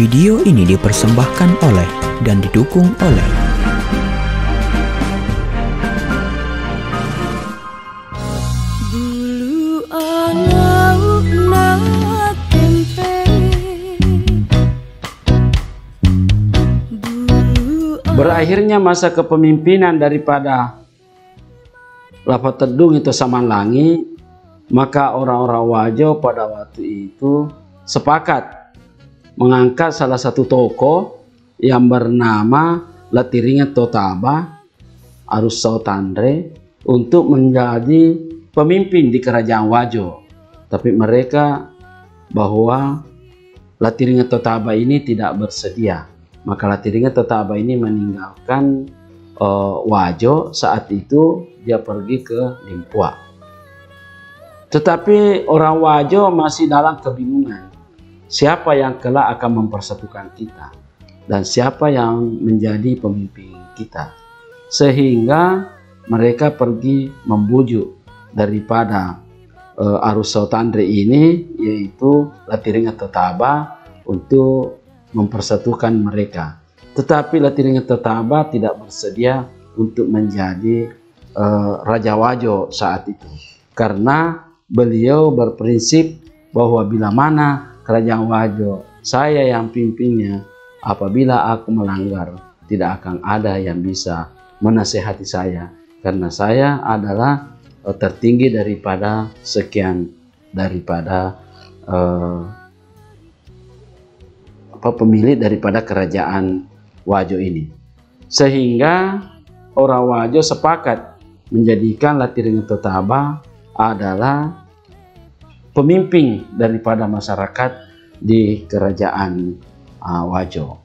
Video ini dipersembahkan oleh dan didukung oleh Berakhirnya masa kepemimpinan daripada Lapa Tedung itu Samanlangi, maka orang-orang Wajo pada waktu itu sepakat mengangkat salah satu tokoh yang bernama Latiringa Totaba Arusau Tandre untuk menjadi pemimpin di kerajaan Wajo. Tapi mereka bahwa Latiringa Totaba ini tidak bersedia. Maka Latiringa Totaba ini meninggalkan Wajo. Saat itu dia pergi ke Limpua. Tetapi orang Wajo masih dalam kebingungan. Siapa yang kelak akan mempersatukan kita? Dan siapa yang menjadi pemimpin kita? Sehingga mereka pergi membujuk daripada Arusau Tandre ini, yaitu Latiringa Totaba, untuk mempersatukan mereka. Tetapi Latiringa Totaba tidak bersedia untuk menjadi Raja Wajo saat itu, karena beliau berprinsip bahwa bila mana kerajaan Wajo saya yang pimpinnya, apabila aku melanggar tidak akan ada yang bisa menasehati saya, karena saya adalah tertinggi daripada sekian daripada pemilik daripada kerajaan Wajo ini. Sehingga orang Wajo sepakat menjadikan Latiringa Totaba adalah pemimpin daripada masyarakat di kerajaan Wajo.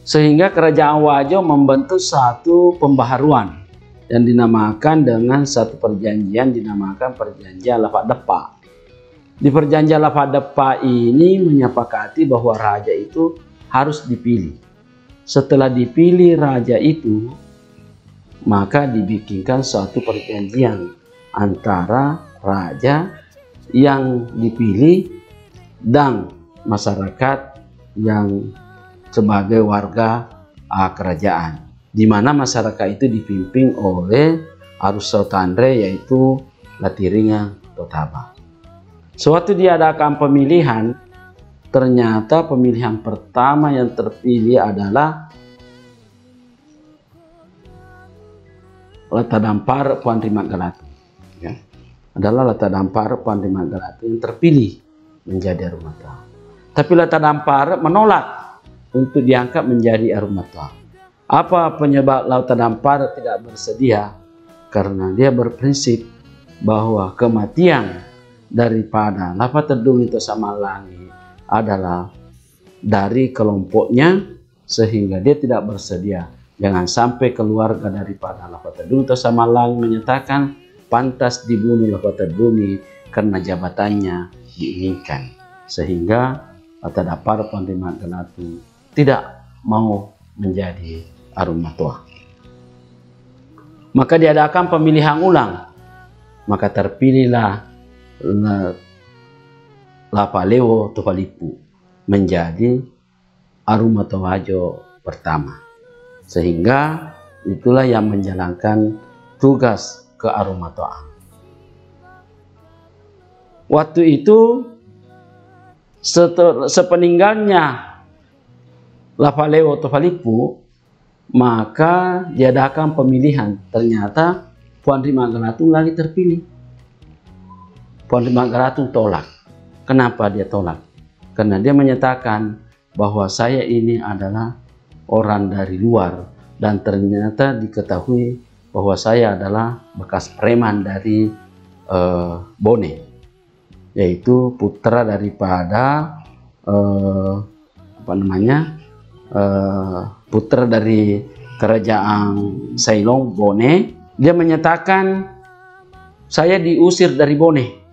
Sehingga kerajaan Wajo membentuk satu pembaharuan yang dinamakan dengan satu perjanjian, dinamakan Perjanjian Lapa Depa. Di Perjanjian Lapa Depa ini menyepakati bahwa raja itu harus dipilih. Setelah dipilih raja itu, maka dibikinkan suatu perjanjian antara raja yang dipilih dan masyarakat yang sebagai warga kerajaan, di mana masyarakat itu dipimpin oleh Arusau Tandre, yaitu Latiringa Totaba. Suatu diadakan pemilihan, ternyata pemilihan pertama yang terpilih adalah Latadampar Puan Rima Galatu. Ya, adalah Latadampar Puan Rima Galatu yang terpilih menjadi Arumatua. Tapi Latadampar menolak untuk diangkat menjadi Arumatua. Apa penyebab Latadampar tidak bersedia? Karena dia berprinsip bahwa kematian daripada Lapa Tedung itu Samanlangi adalah dari kelompoknya, sehingga dia tidak bersedia. Jangan sampai keluarga daripada Lapa Tedung itu Samanlangi menyatakan pantas dibunuh Lapa Tedung karena jabatannya diinginkan. Sehingga Latadampar Puan Rima Galatu tidak mau menjadi Arumatua. Maka diadakan pemilihan ulang. Maka terpilihlah Lapalewo Tufalipu menjadi Arumatua Wajo pertama. Sehingga itulah yang menjalankan tugas kearumatuaan. Waktu itu sepeninggalnya Lapalewo Tufalipu, maka diadakan pemilihan. Ternyata Puan Rima Galatu lagi terpilih. Puan Rima Galatu tolak. Kenapa dia tolak? Karena dia menyatakan bahwa saya ini adalah orang dari luar, dan ternyata diketahui bahwa saya adalah bekas preman dari Bone, yaitu putra daripada putra dari kerajaan Ceylon Bone. Dia menyatakan saya diusir dari Bone.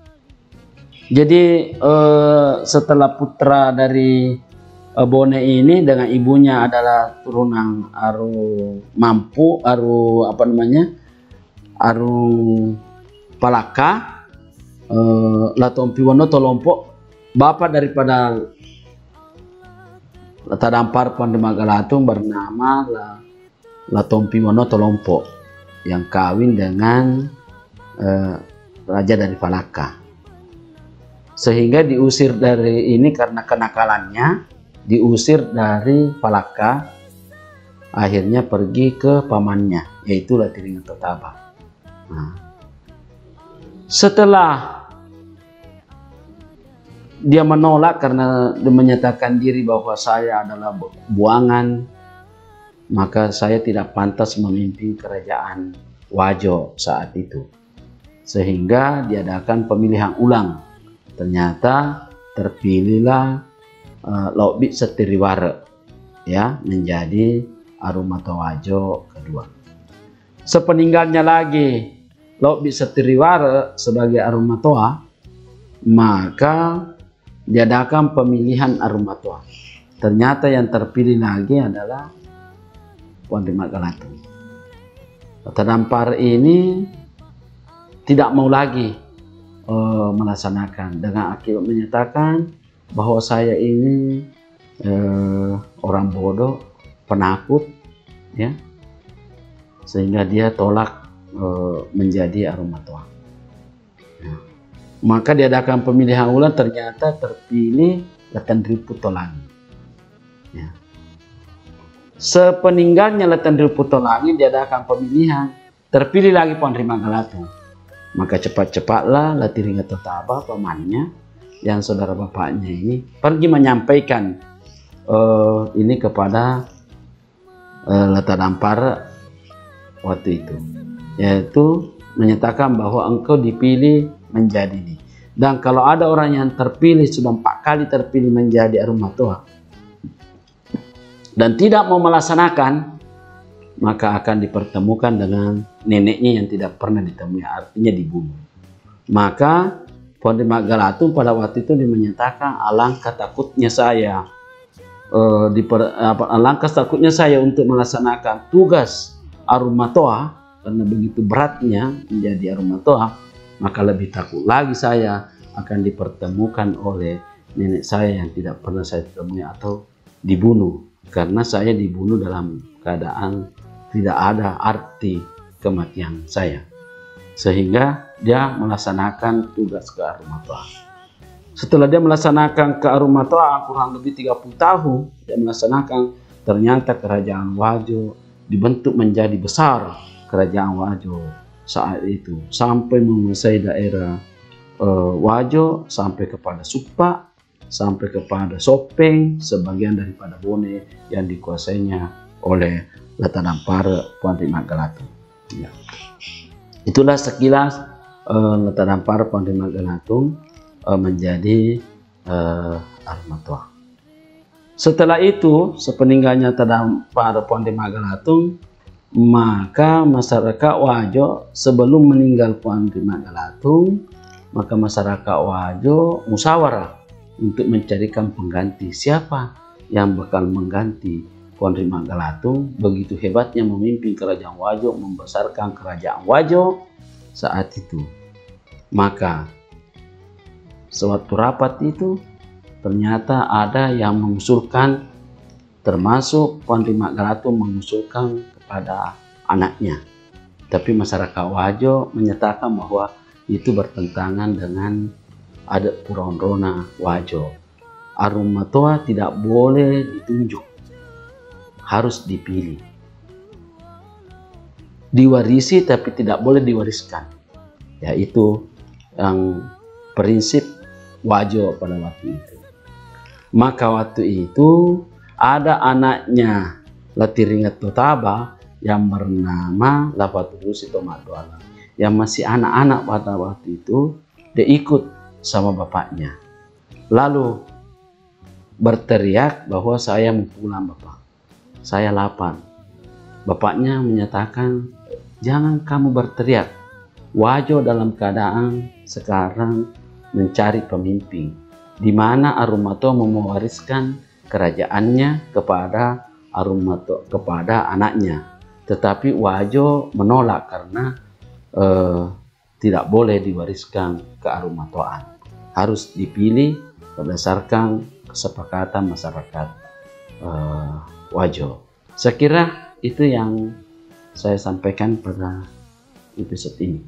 Jadi setelah putra dari Bone ini dengan ibunya adalah turunan Aru Palaka, Latompi Wono Tolompok bapak daripada Latadampar Pondok Magalatung bernama Latompi Wonoto Lompo yang kawin dengan raja dari Palaka, sehingga diusir dari ini karena kenakalannya, diusir dari Palaka, akhirnya pergi ke pamannya yaitu Latiringa Totaba. Nah, setelah dia menolak karena menyatakan diri bahwa saya adalah buangan, maka saya tidak pantas memimpin kerajaan Wajo saat itu. Sehingga diadakan pemilihan ulang. Ternyata terpilihlah Lobit Setiriwara ya menjadi Arumata Wajo kedua. Sepeninggalnya lagi Lobit Setiriwara sebagai Arumatoa, maka diadakan pemilihan Arumatoa. Ternyata yang terpilih lagi adalah Pondok Magalatung. Latadampar ini tidak mau lagi melaksanakan dengan akibat menyatakan bahwa saya ini orang bodoh, penakut, ya, sehingga dia tolak menjadi Arumatoa. Ya. Maka diadakan pemilihan ulang, ternyata terpilih Latandri Putolangi. Ya. Sepeninggalnya Latandri Putolangi diadakan pemilihan, terpilih lagi Pondok Magalatung. Maka cepat-cepatlah Latiringa Totaba pamannya yang saudara bapaknya ini pergi menyampaikan ini kepada Latadampar waktu itu, yaitu menyatakan bahwa engkau dipilih menjadi ini. Dan kalau ada orang yang terpilih sudah 4 kali terpilih menjadi Arumatoa dan tidak mau melaksanakan, maka akan dipertemukan dengan neneknya yang tidak pernah ditemui, artinya dibunuh. Maka Pondok Magalatung pada waktu itu menyatakan alangkah takutnya saya, alangkah takutnya saya untuk melaksanakan tugas Arumatoa karena begitu beratnya menjadi Arumatoa, maka lebih takut lagi saya akan dipertemukan oleh nenek saya yang tidak pernah saya temui atau dibunuh, karena saya dibunuh dalam keadaan tidak ada arti kematian saya. Sehingga dia melaksanakan tugas ke Arumatoa. Setelah dia melaksanakan ke Arumatoa kurang lebih 30 tahun dia melaksanakan, ternyata kerajaan Wajo dibentuk menjadi besar. Kerajaan Wajo saat itu sampai menguasai daerah Wajo, sampai kepada Supa, sampai kepada Sopeng, sebagian daripada Bone yang dikuasainya oleh Latadampar Pondok Magalatung. Ya. Itulah sekilas Latadampar Pondok Magalatung menjadi Arumatoa. Setelah itu, sepeninggalnya Latadampar Pondok Magalatung, maka masyarakat Wajo sebelum meninggal Pondok Magalatung, maka masyarakat Wajo musyawarah untuk mencarikan pengganti. Siapa yang bakal mengganti Pondok Magalatung? Begitu hebatnya memimpin kerajaan Wajo, membesarkan kerajaan Wajo saat itu. Maka suatu rapat itu ternyata ada yang mengusulkan, termasuk Pondok Magalatung mengusulkan kepada anaknya. Tapi masyarakat Wajo menyatakan bahwa itu bertentangan dengan adat Purondrona Wajo. Arumatoa tidak boleh ditunjuk, harus dipilih. Diwarisi tapi tidak boleh diwariskan. Yaitu yang prinsip Wajo pada waktu itu. Maka waktu itu ada anaknya Latiringa Totaba yang bernama Lapaturusi Tomadoala, yang masih anak-anak pada waktu itu. Dia ikut sama bapaknya, lalu berteriak bahwa saya mau pulang bapak, saya lapar. Bapaknya menyatakan, jangan kamu berteriak, Wajo dalam keadaan sekarang mencari pemimpin, di mana Arumatoa mewariskan kerajaannya kepada Arumatoa, kepada anaknya. Tetapi Wajo menolak karena tidak boleh diwariskan ke Arumatoaan, harus dipilih berdasarkan kesepakatan masyarakat Wajo. Saya kira itu yang saya sampaikan pada episode ini.